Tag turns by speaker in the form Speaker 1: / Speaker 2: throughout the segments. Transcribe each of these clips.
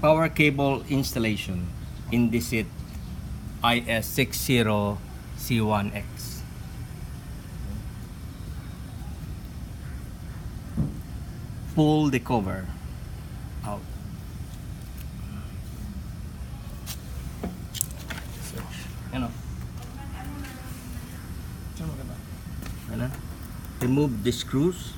Speaker 1: Power cable installation. Indesit IS60C1X. Pull the cover out. So, ano? Ano? Remove the screws.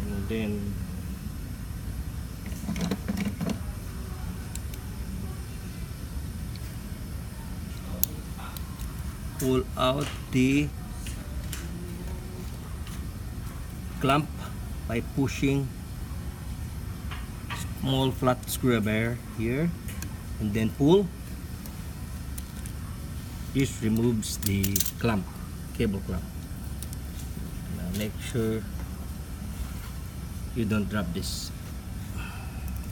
Speaker 1: And then pull out the clamp by pushing small flat screwdriver here, and then pull. This removes the clamp, cable clamp. Now make sure you don't drop this.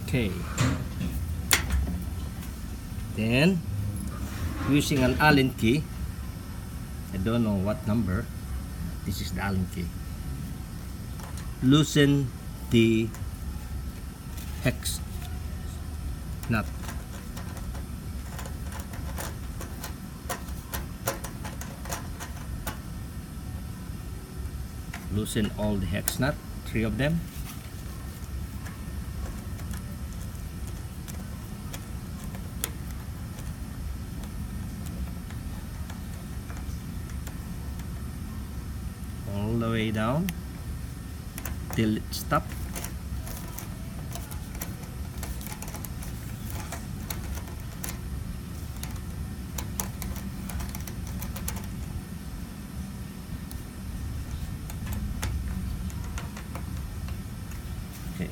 Speaker 1: Okay. Then using an Allen key, I don't know what number, this is the Allen key, loosen the hex nut. Loosen all the hex nut, 3 of them. All the way down till it stops. Okay.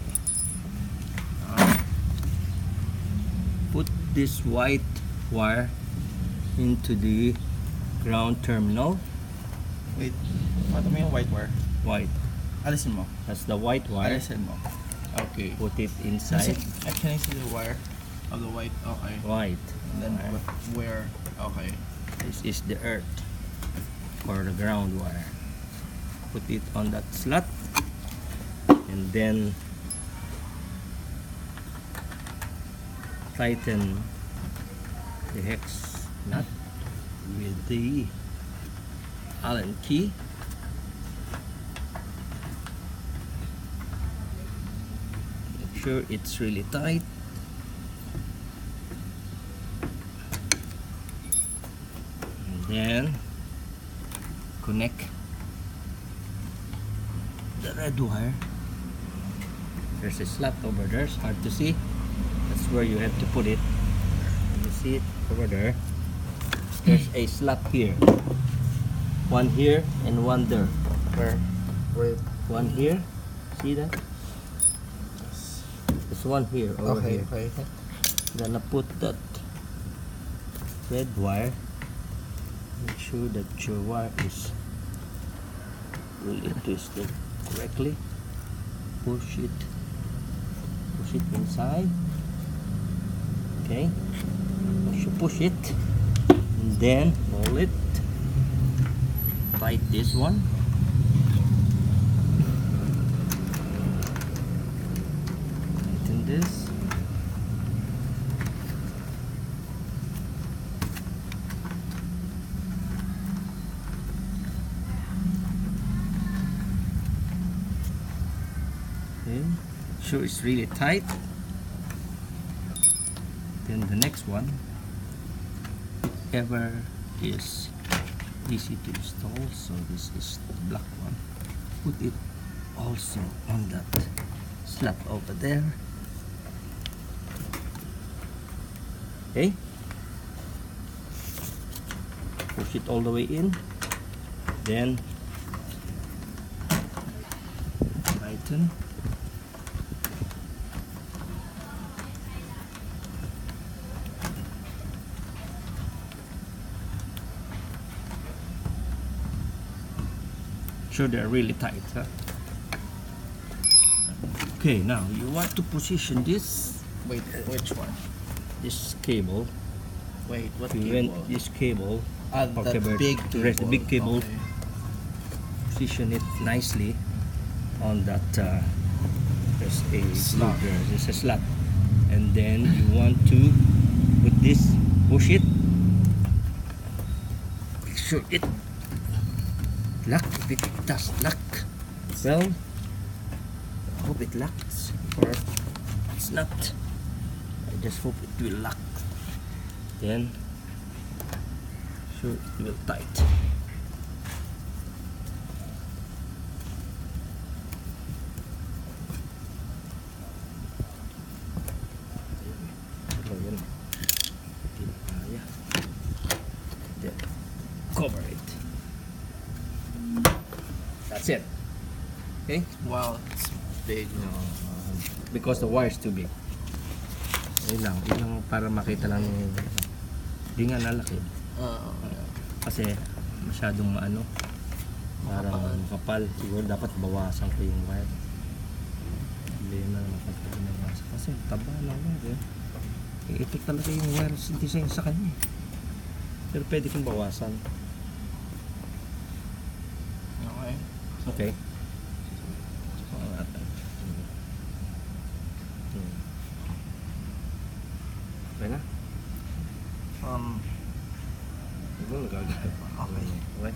Speaker 1: Put this white wire into the ground terminal.
Speaker 2: Wait, paano mo yung white wire?
Speaker 1: White.
Speaker 2: Alisin mo.
Speaker 1: That's the white wire.
Speaker 2: Alisin mo. Okay.
Speaker 1: Put it inside.
Speaker 2: Can I see the wire of the white? Okay.
Speaker 1: White.
Speaker 2: And then
Speaker 1: wire.
Speaker 2: where? Okay.
Speaker 1: This is the earth or the ground wire. Put it on that slot, and then tighten the hex nut with the Allen key. Make sure it's really tight. And then connect the red wire. There's a slot over there, it's hard to see. That's where you have to put it. You see it over there. There's a slot here. One here and one there.
Speaker 2: Where?
Speaker 1: One here. See that? There's one here over
Speaker 2: Okay.
Speaker 1: here.
Speaker 2: Okay.
Speaker 1: Gonna put that red wire. Make sure that your wire is really twisted correctly. Push it inside. Okay. Once you push it, and then hold it. Tight this one. Tighten this. Okay. Sure it's really tight. Then the next one, ever is easy to install, so this is the black one. Put it also on that slot over there. Okay, push it all the way in, then tighten. Sure they're really tight, huh? Okay, now you want to position this.
Speaker 2: Wait, which one?
Speaker 1: This cable.
Speaker 2: Wait, what
Speaker 1: You
Speaker 2: cable?
Speaker 1: want this cable.
Speaker 2: The
Speaker 1: Okay, but
Speaker 2: big
Speaker 1: the rest-
Speaker 2: cable.
Speaker 1: the big cable.
Speaker 2: Okay.
Speaker 1: position it nicely on that there's a
Speaker 2: Slot.
Speaker 1: there's a slot, and then you want to put this, push it, make sure it lock. If it does lock, well, I hope it locks, or it's not, I just hope it will lock. Then sure it will tight. Ayan. Hindi na kaya. Then cover it. That's it. Okay?
Speaker 2: Wow, it's big.
Speaker 1: Because the wire is too big. Yun lang para makita lang yung di nga nalaki. Kasi masyadong maano, parang makapal. Siguro dapat bawasan ko yung wire. Hindi na mapagpapinawasan. Kasi taba na wire. Ito talaga yung wire design sa kanya. Pero pwede kong bawasan.
Speaker 2: Okay.
Speaker 1: Okay. Subukan natin. Okay na?
Speaker 2: Um,
Speaker 1: Siguro nagagaya pa.
Speaker 2: Okay.
Speaker 1: Okay.